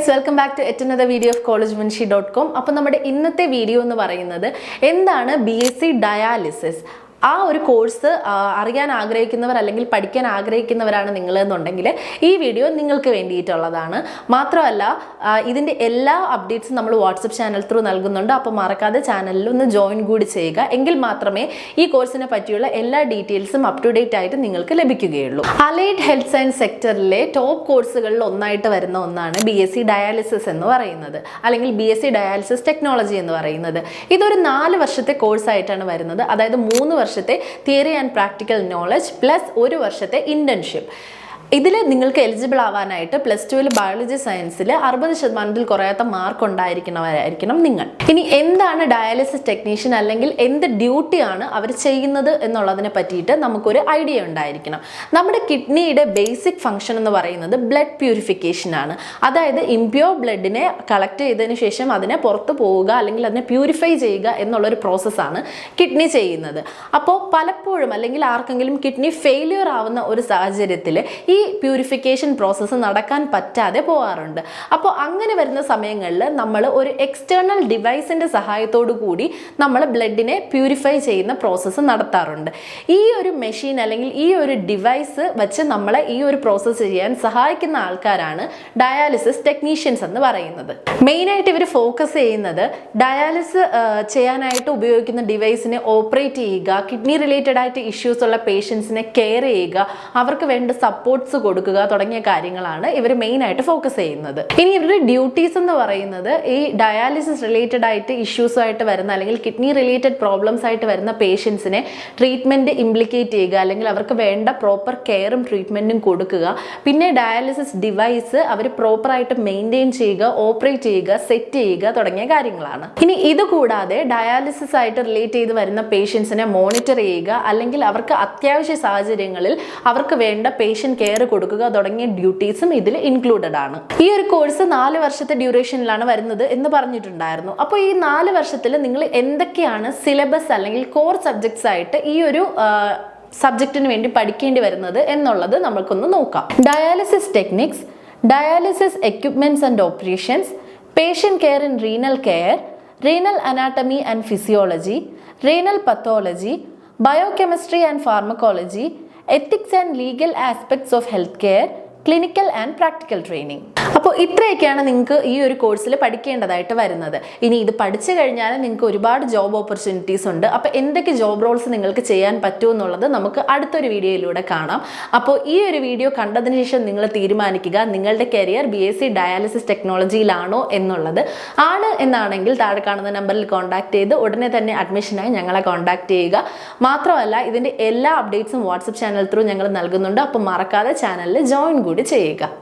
guys, welcome back to yet another video of collegemunshi.com. അപ്പോൾ നമ്മുടെ ഇന്നത്തെ വീഡിയോ എന്ന് പറയുന്നത് എന്താണ് BSc ഡയാലിസിസ്. ആ ഒരു കോഴ്സ് അറിയാൻ ആഗ്രഹിക്കുന്നവർ അല്ലെങ്കിൽ പഠിക്കാൻ ആഗ്രഹിക്കുന്നവരാണ് നിങ്ങൾ എന്നുണ്ടെങ്കിൽ ഈ വീഡിയോ നിങ്ങൾക്ക് വേണ്ടിയിട്ടുള്ളതാണ്. മാത്രമല്ല ഇതിൻ്റെ എല്ലാ അപ്ഡേറ്റ്സും നമ്മൾ വാട്സപ്പ് ചാനൽ ത്രൂ നൽകുന്നുണ്ട്. അപ്പോൾ മറക്കാതെ ചാനലിൽ ഒന്ന് ജോയിൻ കൂടി ചെയ്യുക. എങ്കിൽ മാത്രമേ ഈ കോഴ്സിനെ പറ്റിയുള്ള എല്ലാ ഡീറ്റെയിൽസും അപ് ടു ഡേറ്റ് ആയിട്ട് നിങ്ങൾക്ക് ലഭിക്കുകയുള്ളൂ. അലൈഡ് ഹെൽത്ത് സയൻസ് സെക്ടറിലെ ടോപ്പ് കോഴ്സുകളിൽ ഒന്നായിട്ട് വരുന്ന ഒന്നാണ് BSc ഡയാലിസിസ് എന്ന് പറയുന്നത്, അല്ലെങ്കിൽ BSc ഡയാലിസിസ് ടെക്നോളജി എന്ന് പറയുന്നത്. ഇതൊരു 4 വർഷത്തെ കോഴ്സായിട്ടാണ് വരുന്നത്. അതായത് 3 വർഷത്തെ theory and practical knowledge plus 1 വർഷത്തെ ഇന്റേൺഷിപ്പ്. ഇതിൽ നിങ്ങൾക്ക് എലിജിബിൾ ആവാനായിട്ട് +2 ബയോളജി സയൻസിൽ 60% കുറയാത്ത മാർക്ക് ഉണ്ടായിരിക്കണം നിങ്ങൾ. ഇനി എന്താണ് ഡയാലിസിസ് ടെക്നീഷ്യൻ അല്ലെങ്കിൽ എന്ത് ഡ്യൂട്ടിയാണ് അവർ ചെയ്യുന്നത് എന്നുള്ളതിനെ പറ്റിയിട്ട് നമുക്കൊരു ഐഡിയ ഉണ്ടായിരിക്കണം. നമ്മുടെ കിഡ്നിയുടെ ബേസിക് ഫംഗ്ഷൻ എന്ന് പറയുന്നത് ബ്ലഡ് പ്യൂരിഫിക്കേഷൻ ആണ്. അതായത് ഇംപ്യൂർ ബ്ലഡിനെ കളക്ട് ചെയ്തതിന് ശേഷം അതിനെ പുറത്തു പോവുക അല്ലെങ്കിൽ അതിനെ പ്യൂരിഫൈ ചെയ്യുക എന്നുള്ളൊരു പ്രോസസ്സാണ് കിഡ്നി ചെയ്യുന്നത്. അപ്പോൾ പലപ്പോഴും അല്ലെങ്കിൽ ആർക്കെങ്കിലും കിഡ്നി ഫെയിലിയർ ആവുന്ന ഒരു സാഹചര്യത്തിൽ ഈ പ്യൂരിഫിക്കേഷൻ പ്രോസസ്സ് നടക്കാൻ പറ്റാതെ പോകാറുണ്ട്. അപ്പോൾ അങ്ങനെ വരുന്ന സമയങ്ങളിൽ നമ്മൾ ഒരു എക്സ്റ്റേണൽ ഡിവൈസിൻ്റെ സഹായത്തോടു കൂടി നമ്മൾ ബ്ലഡിനെ പ്യൂരിഫൈ ചെയ്യുന്ന പ്രോസസ്സ് നടത്താറുണ്ട്. ഈ ഒരു മെഷീൻ അല്ലെങ്കിൽ ഈ ഒരു ഡിവൈസ് വെച്ച് നമ്മളെ ഈ ഒരു പ്രോസസ്സ് ചെയ്യാൻ സഹായിക്കുന്ന ആൾക്കാരാണ് ഡയാലിസിസ് ടെക്നീഷ്യൻസ് എന്ന് പറയുന്നത്. മെയിനായിട്ട് ഇവർ ഫോക്കസ് ചെയ്യുന്നത് ഡയാലിസിസ് ചെയ്യാനായിട്ട് ഉപയോഗിക്കുന്ന ഡിവൈസിനെ ഓപ്പറേറ്റ് ചെയ്യുക, കിഡ്നി റിലേറ്റഡ് ആയിട്ട് ഇഷ്യൂസ് ഉള്ള പേഷ്യൻസിനെ കെയർ ചെയ്യുക, അവർക്ക് വേണ്ട സപ്പോർട്ട്സ് കൊടുക്കുക തുടങ്ങിയ കാര്യങ്ങളാണ് ഇവർ മെയിനായിട്ട് ഫോക്കസ് ചെയ്യുന്നത്. ഇനി ഇവരുടെ ഡ്യൂട്ടീസ് എന്ന് പറയുന്നത് ഈ ഡയാലിസിസ് റിലേറ്റഡ് ആയിട്ട് ഇഷ്യൂസുമായിട്ട് വരുന്ന അല്ലെങ്കിൽ കിഡ്നി റിലേറ്റഡ് പ്രോബ്ലംസ് ആയിട്ട് വരുന്ന പേഷ്യൻസിനെ ട്രീറ്റ്മെൻറ്റ് ഇംപ്ലിക്കേറ്റ് ചെയ്യുക, അല്ലെങ്കിൽ അവർക്ക് വേണ്ട പ്രോപ്പർ കെയറും ട്രീറ്റ്മെൻറ്റും കൊടുക്കുക. പിന്നെ ഡയാലിസിസ് ഡിവൈസ് അവർ പ്രോപ്പറായിട്ട് മെയിൻറ്റെയിൻ ചെയ്യുക, ഓപ്പറേറ്റ് ചെയ്യുക, സെറ്റ് ചെയ്യുക തുടങ്ങിയ കാര്യങ്ങളാണ്. ഇനി ഇതുകൂടാതെ ഡയാലിസിസ് ആയിട്ട് റിലേറ്റ് ചെയ്ത് വരുന്ന പേഷ്യൻസിനെ മോണിറ്റർ ചെയ്യുക, അല്ലെങ്കിൽ അവർക്ക് അത്യാവശ്യ സാഹചര്യങ്ങളിൽ അവർക്ക് വേണ്ട പേഷ്യൻ്റ് കെയർ കൊടുക്കുക തുടങ്ങിയ ഡ്യൂട്ടീസും ഇതിൽ ഇൻക്ലൂഡഡ് ആണ്. ഈ ഒരു കോഴ്സ് 4 വർഷത്തെ ഡ്യൂറേഷനിലാണ് വരുന്നത് എന്ന് പറഞ്ഞിട്ടുണ്ടായിരുന്നു. അപ്പോൾ ഈ 4 വർഷത്തിൽ നിങ്ങൾ എന്തൊക്കെയാണ് സിലബസ് അല്ലെങ്കിൽ കോർ സബ്ജക്ട്സ് ആയിട്ട് ഈ ഒരു സബ്ജക്റ്റിന് വേണ്ടി പഠിക്കേണ്ടി വരുന്നത് എന്നുള്ളത് നമുക്കൊന്ന് നോക്കാം. Dialysis techniques, dialysis equipments and operations, patient care in renal care, renal anatomy and physiology, renal pathology, biochemistry and pharmacology, ethics and legal aspects of healthcare, clinical and practical training. അപ്പോൾ ഇത്രയൊക്കെയാണ് നിങ്ങൾക്ക് ഈ ഒരു കോഴ്സിൽ പഠിക്കേണ്ടതായിട്ട് വരുന്നത്. ഇനി ഇത് പഠിച്ചു കഴിഞ്ഞാൽ നിങ്ങൾക്ക് ഒരുപാട് ജോബ് ഓപ്പർച്യൂണിറ്റീസ് ഉണ്ട്. അപ്പോൾ എന്തൊക്കെ ജോബ് റോൾസ് നിങ്ങൾക്ക് ചെയ്യാൻ പറ്റുമെന്നുള്ളത് നമുക്ക് അടുത്തൊരു വീഡിയോയിലൂടെ കാണാം. അപ്പോൾ ഈ ഒരു വീഡിയോ കണ്ടതിന് ശേഷം നിങ്ങൾ തീരുമാനിക്കുക നിങ്ങളുടെ കരിയർ BSc ഡയാലിസിസ് ടെക്നോളജിയിലാണോ എന്നുള്ളത്. ആണ് എന്നാണെങ്കിൽ താഴെ കാണുന്ന നമ്പറിൽ കോൺടാക്ട് ചെയ്ത് ഉടനെ തന്നെ അഡ്മിഷനായി ഞങ്ങളെ കോൺടാക്ട് ചെയ്യുക. മാത്രമല്ല ഇതിൻ്റെ എല്ലാ അപ്ഡേറ്റ്സും വാട്സപ്പ് ചാനൽ ത്രൂ ഞങ്ങൾ നൽകുന്നുണ്ട്. അപ്പോൾ മറക്കാതെ ചാനലിൽ ജോയിൻ കൂടി ചെയ്യുക.